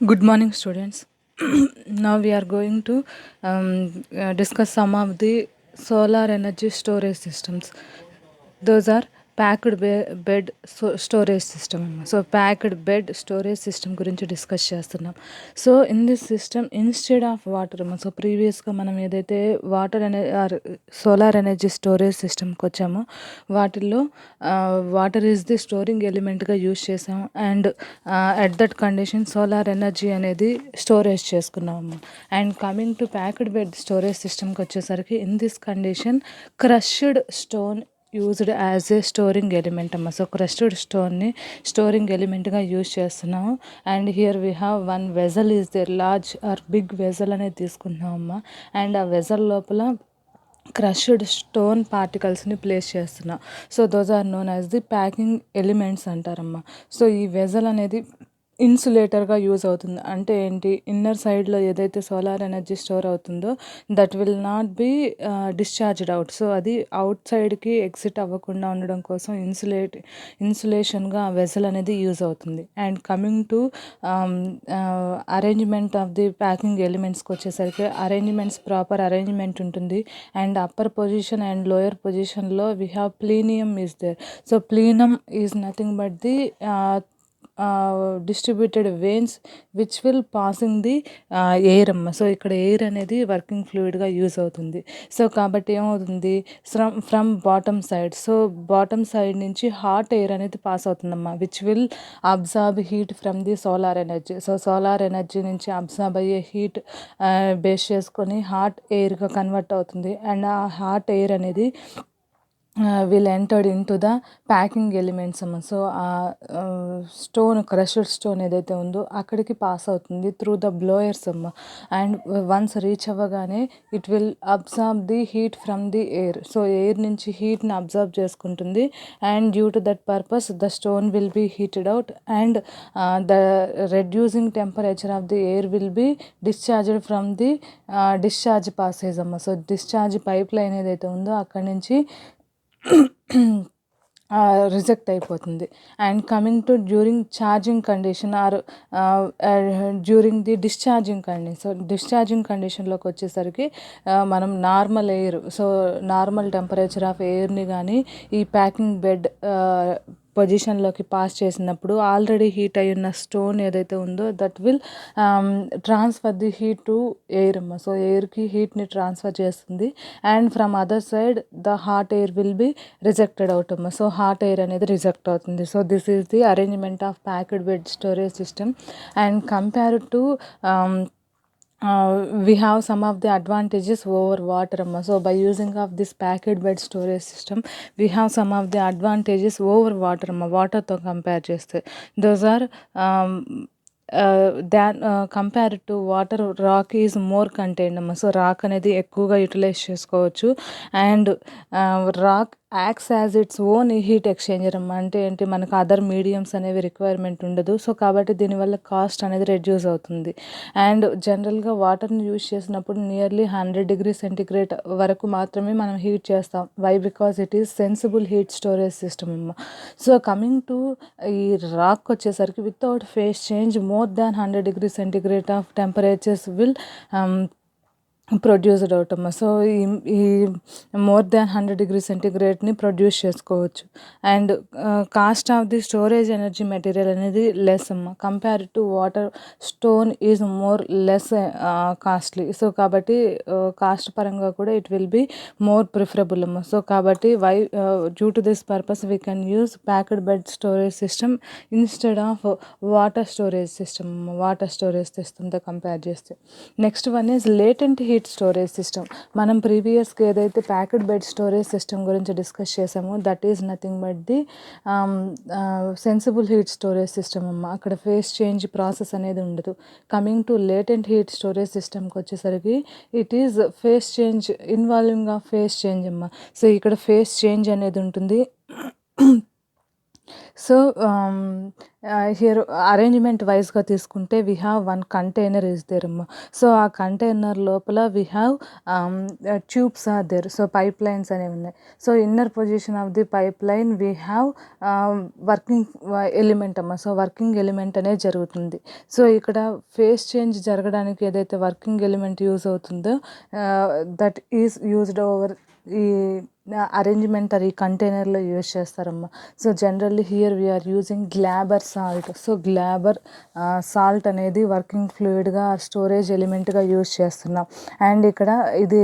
Good morning, students. Now we are going to discuss some of the solar energy storage systems. Those are bed storage system. So packed bed storage system గురించి discuss చేస్తున్నాం. So in this system instead of water, so ప్రీవియస్గా మనం ఏదైతే water అనే solar energy storage సిస్టమ్కి వచ్చామో వాటిల్లో water is the storing ఎలిమెంట్గా యూజ్ చేసాం. And at that condition solar energy అనేది స్టోరేజ్ చేసుకున్నాము. And coming to packed bed storage సిస్టమ్కి వచ్చేసరికి in this condition crushed stone used as a storing element అమ్మ. సో క్రస్టెడ్ స్టోన్ని స్టోరింగ్ ఎలిమెంట్గా use చేస్తున్నాము. And here we have one vessel is there, large or big vessel అనేది తీసుకుంటున్నాం అమ్మ. And ఆ వెజల్ లోపల క్రష్డ్ స్టోన్ పార్టికల్స్ని ప్లేస్ చేస్తున్నాం. So those are known as the packing elements అంటారమ్మా. సో ఈ వెజల్ అనేది ఇన్సులేటర్గా యూజ్ అవుతుంది. అంటే ఏంటి, ఇన్నర్ సైడ్లో ఏదైతే సోలార్ ఎనర్జీ స్టోర్ అవుతుందో that will not be discharged out. So అది అవుట్ సైడ్కి ఎగ్జిట్ అవ్వకుండా ఉండడం కోసం ఇన్సులేషన్గా ఆ వెజల్ అనేది యూజ్ అవుతుంది. And coming to arrangement of the packing ఎలిమెంట్స్కి వచ్చేసరికి అరేంజ్మెంట్స్ ప్రాపర్ అరేంజ్మెంట్ ఉంటుంది. And upper position and lower పొజిషన్లో we have plenum is there. So ప్లీనం is nothing but the distributed veins which will passing the air అమ్మ. So ఇక్కడ air అనేది working ఫ్లూయిడ్గా use అవుతుంది. So కాబట్టి ఏమవుతుంది, from bottom side, so bottom side నుంచి hot air అనేది పాస్ అవుతుందమ్మా, which will absorb heat from the solar energy. So solar energy నుంచి అబ్జార్బ్ అయ్యే హీట్ బేస్ చేసుకొని హాట్ ఎయిర్గా కన్వర్ట్ అవుతుంది. అండ్ ఆ హాట్ ఎయిర్ అనేది will entered into the packing elements అమ్మ. సో ఆ స్టోన్, క్రష్డ్ స్టోన్ ఏదైతే ఉందో అక్కడికి పాస్ అవుతుంది త్రూ ద బ్లోయర్స్ అమ్మ. అండ్ వన్స్ రీచ్ అవ్వగానే it will absorb the heat from the air. So air నుంచి హీట్ని అబ్జార్బ్ చేసుకుంటుంది. And due to that purpose the stone will be heated out. And the reducing temperature of the air will be discharged from the discharge passage అమ్మ. So discharge pipe line ఏదైతే ఉందో అక్కడి నుంచి reject అయిపోతుంది. And coming to during charging condition or during the discharging condition. So discharging కండిషన్లోకి వచ్చేసరికి మనం normal air, so normal temperature of ఎయిర్ని కానీ ఈ ప్యాకింగ్ బెడ్ పొజిషన్లోకి పాస్ చేసినప్పుడు ఆల్రెడీ హీట్ అయి ఉన్న స్టోన్ ఏదైతే ఉందో that will transfer the heat to air అమ్మ. సో ఎయిర్కి హీట్ని ట్రాన్స్ఫర్ చేస్తుంది. And from other side the hot air will be rejected out అమ్మ. సో హాట్ ఎయిర్ అనేది రిజెక్ట్ అవుతుంది. So this is the arrangement of packed bed storage system. And compare to we have some of the advantages over water amma. So by using of this packed bed storage system we have some of the advantages over water amma. Water తో compare చేస్తే those are than compare to water, rock is more contained అమ్మ. So rock అనేది ఎక్కువగా utilise చేసుకోవచ్చు. And rock acts as its own heat exchanger అమ్మ. అంటే ఏంటి, మనకు అదర్ మీడియమ్స్ అనేవి రిక్వైర్మెంట్ ఉండదు. సో కాబట్టి దీనివల్ల కాస్ట్ అనేది రెడ్యూస్ అవుతుంది. అండ్ జనరల్గా వాటర్ని యూజ్ చేసినప్పుడు నియర్లీ 100 డిగ్రీ సెంటిగ్రేడ్ వరకు మాత్రమే మనం హీట్ చేస్తాం. Why, because it is sensible heat storage system అమ్మ. సో కమింగ్ టు ఈ రాక్ వచ్చేసరికి without phase change more than 100 degree centigrade of temperatures will produced out అమ్మ. సో ఈ మోర్ దాన్ 100 డిగ్రీ సెంటిగ్రేడ్ని ప్రొడ్యూస్ చేసుకోవచ్చు. And cost of the storage energy material అనేది less అమ్మ. Compare to water, stone is more less costly. So కాబట్టి cost పరంగా కూడా it will be more preferable అమ్మ. సో కాబట్టి due to this purpose we can use packed bed storage system instead of water storage system, water storage సిస్టమ్తో compare చేస్తే. Next one is latent heat storage system. మనం ప్రీవియస్గా ఏదైతే packed bed storage system గురించి discuss చేసామో that is nothing but the sensible heat storage system అమ్మ. అక్కడ phase change process అనేది ఉండదు. Coming to latent heat storage సిస్టమ్కి వచ్చేసరికి it is phase change, involving of face change అమ్మ. సో ఇక్కడ ఫేస్ చేంజ్ అనేది ఉంటుంది. సో హియర్ అరేంజ్మెంట్ వైజ్గా తీసుకుంటే we have one container is there అమ్మ. సో ఆ కంటైనర్ లోపల we have tubes are there. So pipe lines అనేవి ఉన్నాయి. So inner position of the pipe line we have working element అమ్మ. సో వర్కింగ్ ఎలిమెంట్ అనేది జరుగుతుంది. సో ఇక్కడ phase change జరగడానికి ఏదైతే వర్కింగ్ ఎలిమెంట్ యూజ్ అవుతుందో దట్ ఈస్ యూజ్డ్ ఓవర్ ఈ అరేంజ్మెంట్ అది కంటైనర్లో యూజ్ చేస్తారమ్మా. So generally here we are using Glauber salt. So Glauber salt అనేది వర్కింగ్ ఫ్లూయిడ్గా స్టోరేజ్ ఎలిమెంట్గా యూజ్ చేస్తున్నాం. అండ్ ఇక్కడ ఇది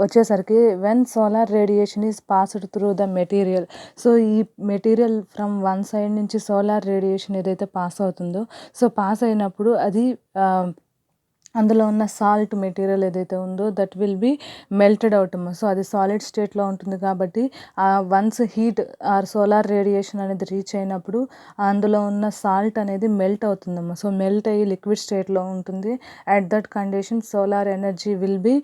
వచ్చేసరికి when solar radiation is passed through the material. So ఈ మెటీరియల్ ఫ్రమ్ వన్ సైడ్ నుంచి సోలార్ రేడియేషన్ ఏదైతే పాస్ అవుతుందో సో పాస్ అయినప్పుడు అది అందులో ఉన్న సాల్ట్ మెటీరియల్ ఏదైతే ఉందో that will be melted out అమ్మ. సో అది సాలిడ్ స్టేట్లో ఉంటుంది కాబట్టి once heat or solar radiation అనేది రీచ్ అయినప్పుడు అందులో ఉన్న సాల్ట్ అనేది మెల్ట్ అవుతుందమ్మ. సో మెల్ట్ అయ్యి లిక్విడ్ స్టేట్లో ఉంటుంది. At that condition solar energy will be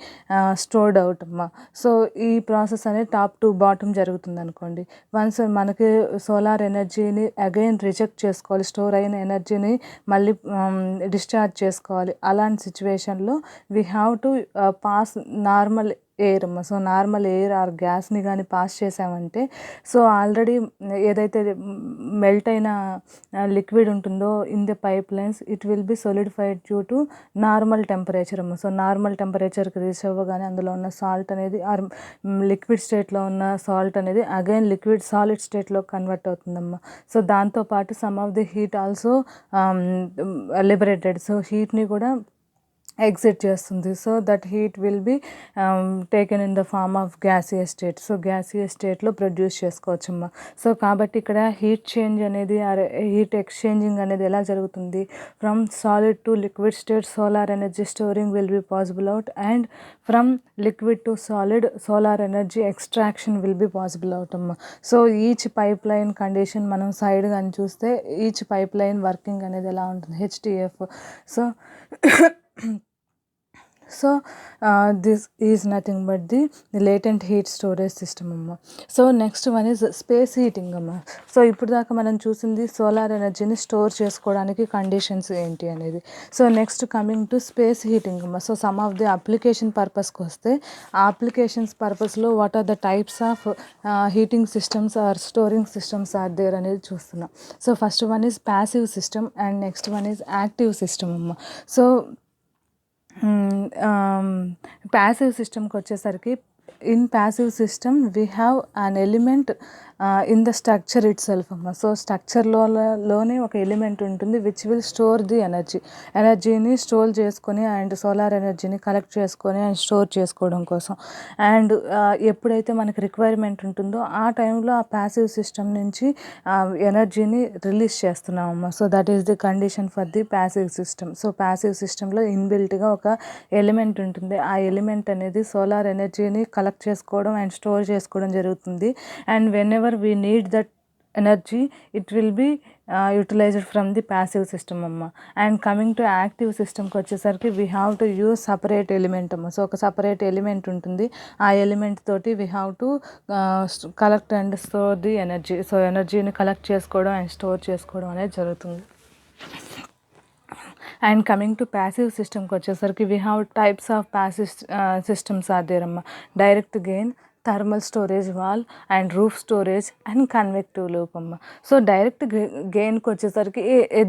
stored out అమ్మ. సో ఈ ప్రాసెస్ అనేది టాప్ టు బాటమ్ జరుగుతుంది అనుకోండి. వన్స్ మనకి సోలార్ ఎనర్జీని అగైన్ రిజెక్ట్ చేసుకోవాలి, స్టోర్ అయిన ఎనర్జీని మళ్ళీ డిశ్చార్జ్ చేసుకోవాలి. అలాంటి సిచ్యువేషన్లో we have to pass normal air అమ్మ. సో నార్మల్ ఎయిర్ ఆర్ గ్యాస్ని కానీ పాస్ చేసామంటే సో ఆల్రెడీ ఏదైతే మెల్ట్ అయిన లిక్విడ్ ఉంటుందో in the pipe lines it will be solidified due to normal temperature అమ్మ. సో నార్మల్ టెంపరేచర్కి రీచ్ అవ్వగానే అందులో ఉన్న సాల్ట్ అనేది ఆర్ లిక్విడ్ స్టేట్లో ఉన్న సాల్ట్ అనేది అగైన్ లిక్విడ్ సాలిడ్ స్టేట్లో కన్వర్ట్ అవుతుందమ్మా. సో దాంతోపాటు some of the heat also liberated. So హీట్ని కూడా ఎగ్జిట్ చేస్తుంది. So that heat will be taken in the form of gaseous state. So gaseous స్టేట్లో ప్రొడ్యూస్ చేసుకోవచ్చమ్మా. సో కాబట్టి ఇక్కడ హీట్ చేంజ్ అనేది హీట్ ఎక్స్చేంజింగ్ అనేది ఎలా జరుగుతుంది? From solid to liquid state solar energy storing will be possible out and from liquid to solid solar energy extraction will be possible out అమ్మా. So each pipe line condition మనం side కానీ చూస్తే each pipe line working అనేది ఎలా ఉంటుంది? HTF. So this is nothing but the latent heat storage system అమ్మ. So next one is space heating అమ్మ. So ఇప్పుడు దాకా మనం చూసింది సోలార్ ఎనర్జీని స్టోర్ చేసుకోవడానికి కండిషన్స్ ఏంటి అనేది. So next coming to space heating అమ్మ. So some of the application పర్పస్కి వస్తే ఆ అప్లికేషన్స్ పర్పస్లో what are the types of heating systems or storing systems are there అనేది చూస్తున్నాం. So first one is passive system and next one is active system అమ్మ. So passive సిస్టమ్కి వచ్చేసరికి in passive system we have an element in the structure itself అమ్మ. So స్ట్రక్చర్లోనే ఒక element ఉంటుంది which will store the ఎనర్జీని store చేసుకొని and solar ఎనర్జీని కలెక్ట్ చేసుకొని అండ్ స్టోర్ చేసుకోవడం కోసం. అండ్ ఎప్పుడైతే మనకి రిక్వైర్మెంట్ ఉంటుందో ఆ టైంలో ఆ ప్యాసివ్ సిస్టమ్ నుంచి ఎనర్జీని రిలీజ్ చేస్తున్నామమ్మ. So that is the condition for the passive system. So passive సిస్టంలో ఇన్బిల్ట్గా ఒక ఎలిమెంట్ ఉంటుంది. ఆ ఎలిమెంట్ అనేది సోలార్ ఎనర్జీని కలెక్ట్ చేసుకోవడం అండ్ స్టోర్ చేసుకోవడం జరుగుతుంది. And whenever we need that energy it will be utilized from the passive system అమ్మ. అండ్ కమింగ్ టు యాక్టివ్ సిస్టమ్కి వచ్చేసరికి we have to use separate element అమ్మ. సో ఒక సపరేట్ ఎలిమెంట్ ఉంటుంది. ఆ ఎలిమెంట్ తోటి we have to collect and store the energy. So ఎనర్జీని collect చేసుకోవడం అండ్ స్టోర్ చేసుకోవడం అనేది జరుగుతుంది. అండ్ కమింగ్ టు ప్యాసివ్ సిస్టమ్కి వచ్చేసరికి we have types of passive systems are there అమ్మ. Direct gain, thermal storage wall and roof storage and convective loop అమ్మ. So direct గెయిన్కి వచ్చేసరికి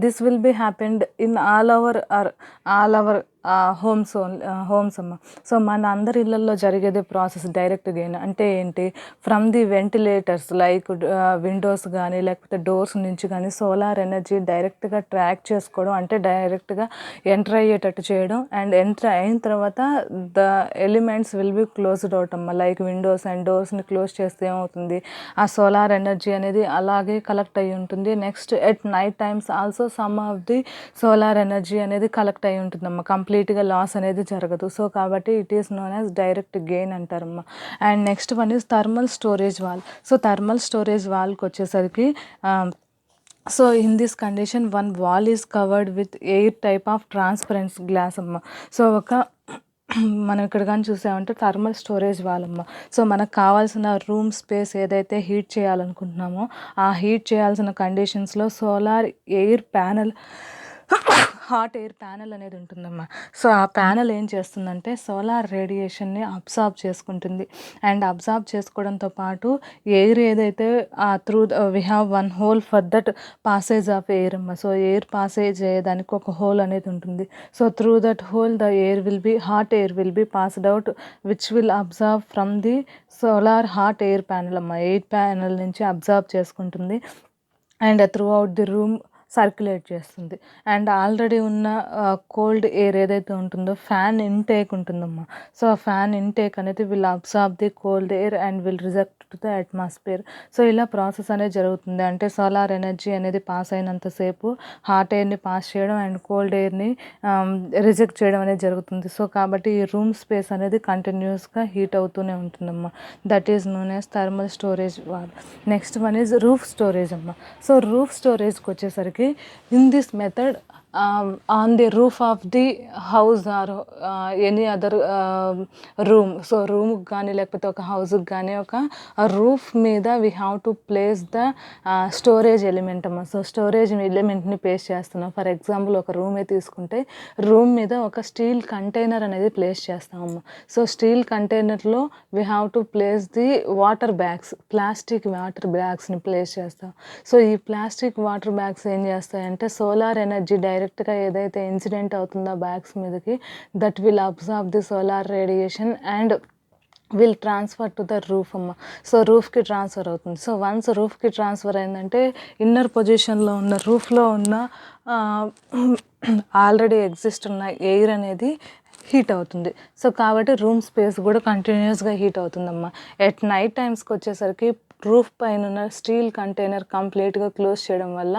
this will be happened in all our homes అమ్మ. So మన అందరి ఇళ్ళల్లో జరిగేదే ప్రాసెస్ డైరెక్ట్ గెయిన్ అంటే ఏంటి? From the ventilators like Windows కానీ లేకపోతే డోర్స్ నుంచి కానీ సోలార్ ఎనర్జీ డైరెక్ట్గా ట్రాక్ చేసుకోవడం అంటే డైరెక్ట్గా ఎంటర్ అయ్యేటట్టు చేయడం. అండ్ ఎంటర్ అయిన తర్వాత the elements will be closed out అమ్మ. లైక్ విండోస్ అండ్ డోర్స్ని క్లోజ్ చేస్తే ఏమవుతుంది? ఆ సోలార్ ఎనర్జీ అనేది అలాగే కలెక్ట్ అయ్యి ఉంటుంది. Next at night times also some of the solar energy అనేది కలెక్ట్ అయ్యి ఉంటుందమ్మ. కంప్లీట్గా లాస్ అనేది జరగదు. సో కాబట్టి it is known as direct gain అంటారమ్మ. And next one is thermal storage wall. So thermal storage వాల్కి వచ్చేసరికి so in this condition one wall is covered with air type of transparence glass అమ్మ. So ఒక మనం ఇక్కడ కానీ చూసామంటే thermal storage వాలమ్మ. So మనకు కావాల్సిన రూమ్ స్పేస్ ఏదైతే హీట్ చేయాలనుకుంటున్నామో ఆ హీట్ చేయాల్సిన కండిషన్స్లో solar air panel, hot air panel అనేది ఉంటుందమ్మా. సో ఆ ప్యానెల్ ఏం చేస్తుందంటే సోలార్ రేడియేషన్ని అబ్సార్బ్ చేసుకుంటుంది. అండ్ అబ్సార్బ్ చేసుకోవడంతో పాటు ఎయిర్ ఏదైతే through we have one hole for that passage of air అమ్మ. సో ఎయిర్ పాసేజ్ అయ్యేదానికి ఒక హోల్ అనేది ఉంటుంది. So through that hole the air will be hot air will be passed out which will observe from the solar hot air panel అమ్మ. Air panel నుంచి observe చేసుకుంటుంది and through out the room circulate చేస్తుంది. And already ఉన్న cold air ఏదైతే ఉంటుందో fan intake ఉంటుందమ్మా. So ఆ fan intake అనేది will absorb the cold air and will reject to the atmosphere. So ఇలా ప్రాసెస్ అనేది జరుగుతుంది. అంటే సోలార్ ఎనర్జీ అనేది పాస్ అయినంతసేపు హాట్ ఎయిర్ని పాస్ చేయడం అండ్ కోల్డ్ ఎయిర్ని రిజెక్ట్ చేయడం అనేది జరుగుతుంది. సో కాబట్టి ఈ రూమ్ స్పేస్ అనేది కంటిన్యూస్గా హీట్ అవుతూనే ఉంటుందమ్మా. That is known as thermal storage wall. Next one is roof storage అమ్మా. సో రూఫ్ స్టోరేజ్కి వచ్చేసరికి in this method on the roof of the house or any other room. So రూమ్కి కానీ లేకపోతే ఒక హౌస్కి కానీ ఒక రూఫ్ మీద we have to place the storage element అమ్మ. సో స్టోరేజ్ ఎలిమెంట్ని ప్లేస్ చేస్తున్నాం. ఫర్ ఎగ్జాంపుల్ ఒక రూమే తీసుకుంటే రూమ్ మీద ఒక స్టీల్ కంటైనర్ అనేది ప్లేస్ చేస్తామమ్మ. సో స్టీల్ కంటైనర్లో we have to place the water bags, plastic water బ్యాగ్స్ని ప్లేస్ చేస్తాం. సో ఈ ప్లాస్టిక్ వాటర్ బ్యాగ్స్ ఏం చేస్తాయంటే సోలార్ ఎనర్జీ డైరెక్ట్గా ఏదైతే ఇన్సిడెంట్ అవుతుందో బ్యాగ్స్ మీదకి that will observe the solar radiation and will transfer to the roof అమ్మ. సో రూఫ్కి ట్రాన్స్ఫర్ అవుతుంది. సో వన్స్ రూఫ్కి ట్రాన్స్ఫర్ అయిందంటే ఇన్నర్ పొజిషన్లో ఉన్న రూఫ్లో ఉన్న ఆల్రెడీ ఎగ్జిస్ట్ ఉన్న ఎయిర్ అనేది హీట్ అవుతుంది. సో కాబట్టి రూమ్ స్పేస్ కూడా కంటిన్యూస్గా హీట్ అవుతుందమ్మా. ఎట్ నైట్ టైమ్స్కి వచ్చేసరికి రూఫ్ పైన ఉన్న స్టీల్ కంటైనర్ కంప్లీట్గా క్లోజ్ చేయడం వల్ల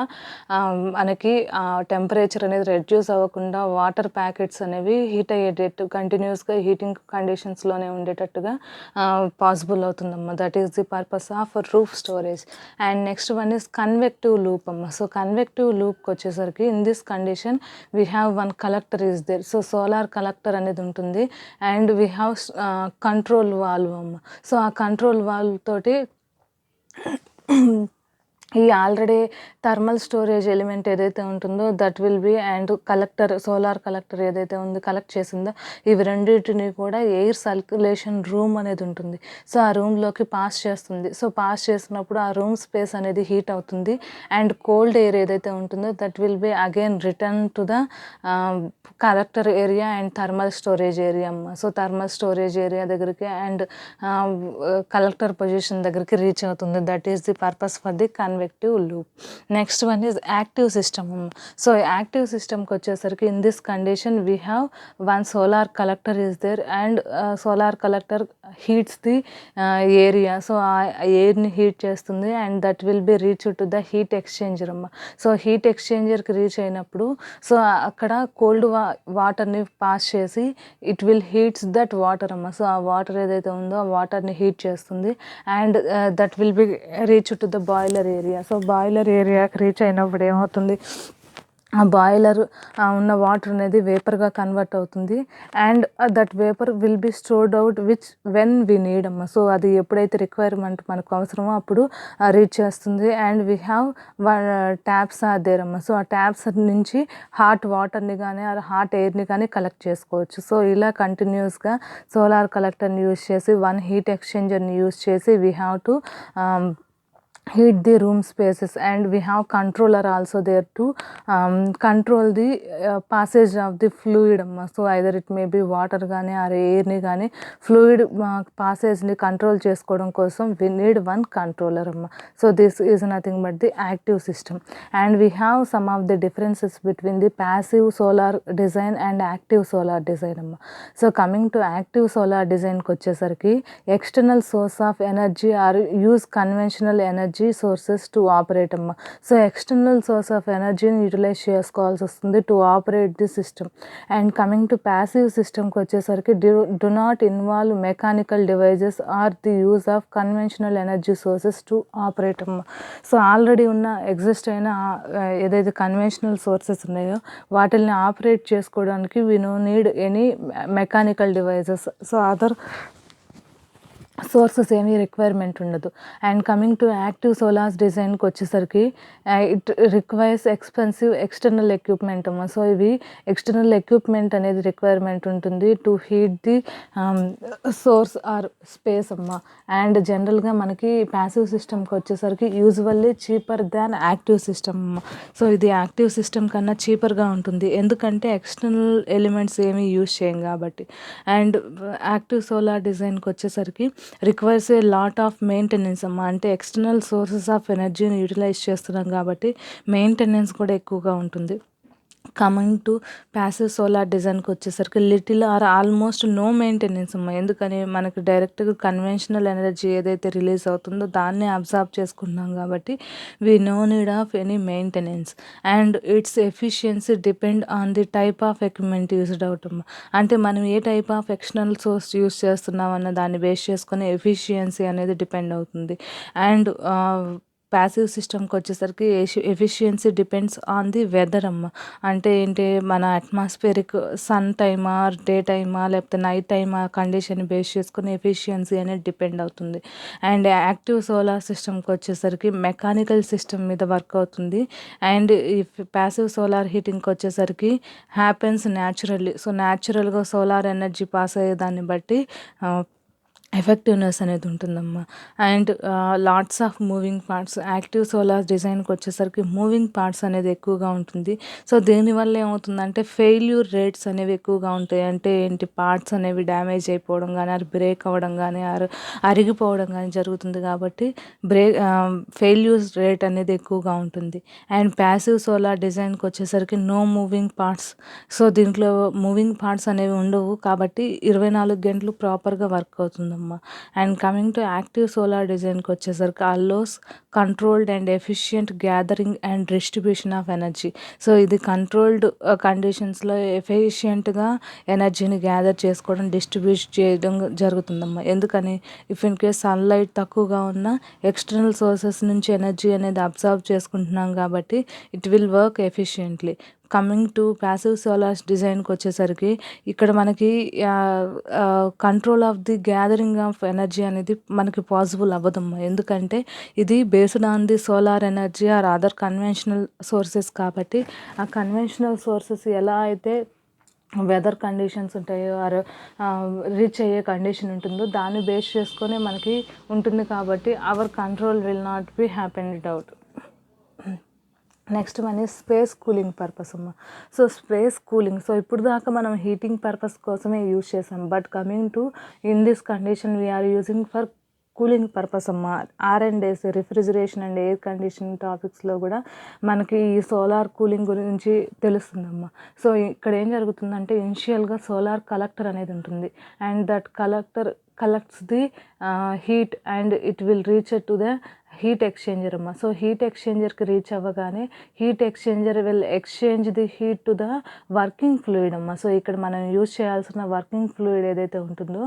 మనకి టెంపరేచర్ అనేది రెడ్యూస్ అవ్వకుండా వాటర్ ప్యాకెట్స్ అనేవి హీట్ అయ్యేటట్టు కంటిన్యూస్గా హీటింగ్ కండిషన్స్లోనే ఉండేటట్టుగా పాసిబుల్ అవుతుందమ్మా. That is the purpose of roof storage. And next one is convective loop అమ్మ. సో కన్వెక్టివ్ లూప్కి వచ్చేసరికి in this condition we have one collector is there. So solar collector అనేది ఉంటుంది and we have control valve అమ్మ. So ఆ control valve తోటి ఈ already thermal storage element ఏదైతే ఉంటుందో that will be and collector, solar collector ఏదైతే ఉందో కలెక్ట్ చేసిందో ఇవి రెండింటిని కూడా ఎయిర్ సర్క్యులేషన్ రూమ్ అనేది ఉంటుంది. సో ఆ రూమ్లోకి పాస్ చేస్తుంది. సో పాస్ చేసినప్పుడు ఆ రూమ్ స్పేస్ అనేది హీట్ అవుతుంది అండ్ కోల్డ్ ఎయిర్ ఏదైతే ఉంటుందో that will be again return to the collector area and thermal storage area అమ్మ. సో థర్మల్ స్టోరేజ్ ఏరియా దగ్గరికి అండ్ కలెక్టర్ పొజిషన్ దగ్గరికి రీచ్ అవుతుంది. That is the purpose for the convective loop. Next one is active system. So active సిస్టమ్కి వచ్చేసరికి in this condition we have one solar collector is there and solar collector heats the area. So ఆ ఎయిర్ని heat చేస్తుంది and that will B reach to the heat exchanger అమ్మ. So heat ఎక్స్చేంజర్కి reach అయినప్పుడు so అక్కడ cold వాటర్ని pass చేసి it will heats that water అమ్మ. So ఆ water ఏదైతే ఉందో ఆ వాటర్ని హీట్ చేస్తుంది and that will B reach to the boiler area. So boiler ఏరియాకి రీచ్ అయినప్పుడు ఏమవుతుంది, ఆ బాయిలర్ ఉన్న వాటర్ అనేది వేపర్గా కన్వర్ట్ అవుతుంది and that vapour will be stored out which when we need అమ్మ. సో అది ఎప్పుడైతే రిక్వైర్మెంట్ మనకు అవసరమో అప్పుడు రీచ్ చేస్తుంది and we have taps are there అమ్మ. సో ఆ ట్యాప్స్ నుంచి హాట్ వాటర్ని కానీ హాట్ ఎయిర్ని కానీ కలెక్ట్ చేసుకోవచ్చు. సో ఇలా కంటిన్యూస్గా సోలార్ కలెక్టర్ని యూజ్ చేసి వన్ హీట్ ఎక్స్చేంజర్ని యూజ్ చేసి we have to heat the room spaces and we have controller also there to control the passage of the fluid amma. So either it may be water gaani or air ni gaani fluid passage ni control chesukodam kosam we need one controller amma. So this is nothing but the active system and we have some of the differences between the passive solar design and active solar design amma. So coming to active solar design kochesariki external source of energy or use conventional energy energy sources to operate అమ్మ. So external source of ఎనర్జీని utilize చేసుకోవాల్సి వస్తుంది to operate the system. And coming to passive సిస్టమ్కి వచ్చేసరికి do not involve mechanical devices or the use of conventional energy sources to operate అమ్మ. So already ఉన్న exist అయిన ఏదైతే కన్వెన్షనల్ సోర్సెస్ ఉన్నాయో వాటిల్ని ఆపరేట్ చేసుకోవడానికి we no need any mechanical devices. So other sources ఏమీ రిక్వైర్మెంట్ ఉండదు. And coming to active solars డిజైన్కి వచ్చేసరికి it requires expensive external equipment అమ్మ. సో ఇవి ఎక్స్టర్నల్ ఎక్విప్మెంట్ అనేది రిక్వైర్మెంట్ ఉంటుంది to heat the source or space అమ్మ. అండ్ జనరల్గా మనకి ప్యాసివ్ సిస్టమ్కి వచ్చేసరికి usually cheaper than active system అమ్మ. సో ఇది యాక్టివ్ సిస్టమ్ కన్నా చీపర్గా ఉంటుంది ఎందుకంటే ఎక్స్టర్నల్ ఎలిమెంట్స్ ఏమీ యూజ్ చేయం కాబట్టి. అండ్ యాక్టివ్ సోలార్ డిజైన్కి వచ్చేసరికి requires a lot of maintenance అమ్మ. అంటే ఎక్స్టర్నల్ సోర్సెస్ ఆఫ్ ఎనర్జీని యూటిలైజ్ చేస్తున్నాం కాబట్టి మెయింటెనెన్స్ కూడా ఎక్కువగా ఉంటుంది. కమింగ్ టు ప్యాసివ్ సోలార్ డిజైన్కి వచ్చేసరికి little or almost no maintenance అమ్మ. ఎందుకని మనకి డైరెక్ట్గా కన్వెన్షనల్ ఎనర్జీ ఏదైతే రిలీజ్ అవుతుందో దాన్ని అబ్జార్బ్ చేసుకుంటున్నాం కాబట్టి we no need of any maintenance. And its efficiency depend on the type of equipment used out అమ్మ. అంటే మనం ఏ type of external source use చేస్తున్నాం అన్న దాన్ని బేస్ చేసుకొని ఎఫిషియన్సీ అనేది డిపెండ్ అవుతుంది. అండ్ ప్యాసివ్ సిస్టమ్కి వచ్చేసరికి efficiency depends on the weather అమ్మ. అంటే ఏంటి మన అట్మాస్ఫియరిక్ సన్ టైమా డే టైమా లేకపోతే నైట్ టైమా కండిషన్ బేస్ చేసుకుని ఎఫిషియన్సీ అనేది డిపెండ్ అవుతుంది. అండ్ యాక్టివ్ సోలార్ సిస్టమ్కి వచ్చేసరికి మెకానికల్ సిస్టమ్ మీద వర్క్ అవుతుంది. అండ్ ఈ ప్యాసివ్ సోలార్ హీటింగ్కి వచ్చేసరికి హ్యాపెన్స్ న్యాచురల్లీ. సో న్యాచురల్గా సోలార్ ఎనర్జీ పాస్ అయ్యేదాన్ని బట్టి ఎఫెక్టివ్నెస్ అనేది ఉంటుందమ్మా. And lots of moving parts. Active solar డిజైన్కి వచ్చేసరికి మూవింగ్ పార్ట్స్ అనేది ఎక్కువగా ఉంటుంది. సో దీనివల్ల ఏమవుతుందంటే ఫెయిల్యూర్ రేట్స్ అనేవి ఎక్కువగా ఉంటాయి. అంటే ఏంటి పార్ట్స్ అనేవి డ్యామేజ్ అయిపోవడం కానీ అది బ్రేక్ అవ్వడం కానీ అరిగిపోవడం కానీ జరుగుతుంది కాబట్టి ఫెయిల్యూర్స్ రేట్ అనేది ఎక్కువగా ఉంటుంది. అండ్ ప్యాసివ్ సోలార్ డిజైన్కి వచ్చేసరికి నో మూవింగ్ పార్ట్స్. సో దీంట్లో మూవింగ్ పార్ట్స్ అనేవి ఉండవు కాబట్టి 24 గంటలు ప్రాపర్గా వర్క్ అవుతుందమ్మా. And coming to active solar డిజైన్కి వచ్చేసరికి allows controlled and efficient gathering and distribution of energy. So ఇది కంట్రోల్డ్ కండిషన్స్లో ఎఫిషియెంట్గా ఎనర్జీని గ్యాదర్ చేసుకోవడం డిస్ట్రిబ్యూట్ చేయడం జరుగుతుందమ్మా. ఎందుకని ఇఫ్ ఇన్ కేస్ సన్లైట్ తక్కువగా ఉన్న ఎక్స్టర్నల్ సోర్సెస్ నుంచి ఎనర్జీ అనేది అబ్జర్వ్ చేసుకుంటున్నాం కాబట్టి it will work efficiently. Coming to passive solars డిజైన్కి వచ్చేసరికి ఇక్కడ మనకి control of the gathering of energy అనేది మనకి పాసిబుల్ అవ్వదమ్మా. ఎందుకంటే ఇది based on the solar energy or other conventional sources కాబట్టి ఆ కన్వెన్షనల్ సోర్సెస్ ఎలా అయితే వెదర్ కండిషన్స్ ఉంటాయో ఆర్ రీచ్ అయ్యే కండిషన్ ఉంటుందో దాన్ని బేస్ చేసుకొని మనకి ఉంటుంది కాబట్టి our control will not B happened out. Next one is space cooling purpose అమ్మ. So space cooling. సో ఇప్పుడు దాకా మనం హీటింగ్ పర్పస్ కోసమే యూజ్ చేసాం. But coming to in this condition we are using for cooling purpose అమ్మ. R&S refrigeration and air conditioning టాపిక్స్లో కూడా మనకి ఈ సోలార్ కూలింగ్ గురించి తెలుస్తుందమ్మా. సో ఇక్కడ ఏం జరుగుతుందంటే ఇనిషియల్గా సోలార్ కలెక్టర్ అనేది ఉంటుంది. And that collector collects the heat and it will reach to the heat exchanger అమ్మ. సో హీట్ ఎక్స్చేంజర్కి రీచ్ అవ్వగానే heat exchanger will exchange the heat to the working fluid అమ్మ. సో ఇక్కడ మనం యూజ్ చేయాల్సిన working fluid ఏదైతే ఉంటుందో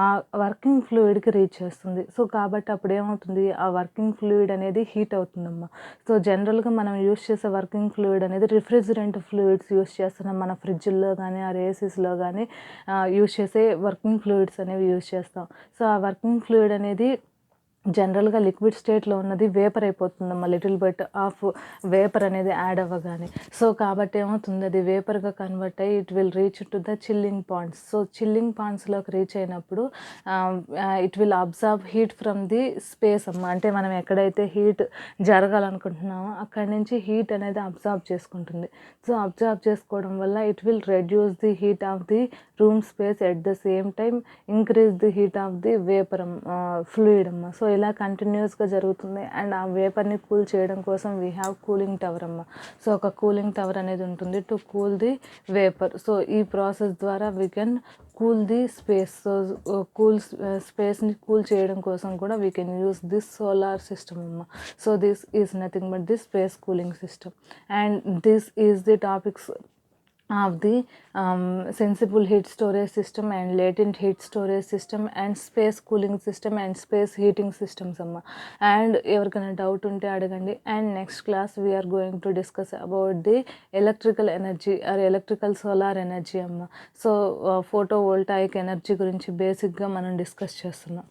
ఆ working ఫ్లూయిడ్కి reach చేస్తుంది. సో కాబట్టి అప్పుడు ఏమవుతుంది ఆ వర్కింగ్ ఫ్లూయిడ్ అనేది హీట్ అవుతుందమ్మా. సో జనరల్గా మనం యూజ్ చేసే వర్కింగ్ ఫ్లూయిడ్ అనేది రిఫ్రిజిరెంట్ ఫ్లూయిడ్స్ యూజ్ చేస్తున్నాం. మన ఫ్రిడ్జ్లో కానీ ఆ ఏసీస్లో కానీ యూజ్ చేసే వర్కింగ్ ఫ్లూయిడ్స్ అనేవి యూజ్ చేస్తాం. సో ఆ వర్కింగ్ ఫ్లూయిడ్ అనేది జనరల్గా లిక్విడ్ స్టేట్లో ఉన్నది వేపర్ అయిపోతుందమ్మా. లిటిల్ బిట్ ఆఫ్ వేపర్ అనేది యాడ్ అవ్వగానే. సో కాబట్టి ఏమవుతుంది అది వేపర్గా కన్వర్ట్ అయ్యి it will reach to the chilling points. So chilling పాయింట్స్లోకి రీచ్ అయినప్పుడు it will absorb heat from the space అమ్మ. అంటే మనం ఎక్కడైతే హీట్ జరగాలనుకుంటున్నామో అక్కడి నుంచి హీట్ అనేది అబ్జర్వ్ చేసుకుంటుంది. సో అబ్జర్వ్ చేసుకోవడం వల్ల it will reduce the heat of the room space at the same time increase the heat of the vapour fluid అమ్మ. సో ఇలా కంటిన్యూస్గా జరుగుతుంది. అండ్ ఆ వేపర్ని కూల్ చేయడం కోసం వీ హ్యావ్ కూలింగ్ టవర్ అమ్మ. సో ఒక కూలింగ్ టవర్ అనేది ఉంటుంది to cool the vapour. So ఈ ప్రాసెస్ ద్వారా we can cool the space. So స్పేస్ని కూల్ చేయడం కోసం కూడా we can use this solar system అమ్మ. So this is nothing but the space cooling system. And this is the topics of the sensible heat storage system and latent heat storage system and space cooling system and space heating systems amma. And ఎవరికైనా doubt ఉంటే అడగండి. And next class we are going to discuss about the electrical energy or electrical solar energy అమ్మ. So photovoltaic energy గురించి బేసిక్గా మనం discuss చేస్తున్నాం.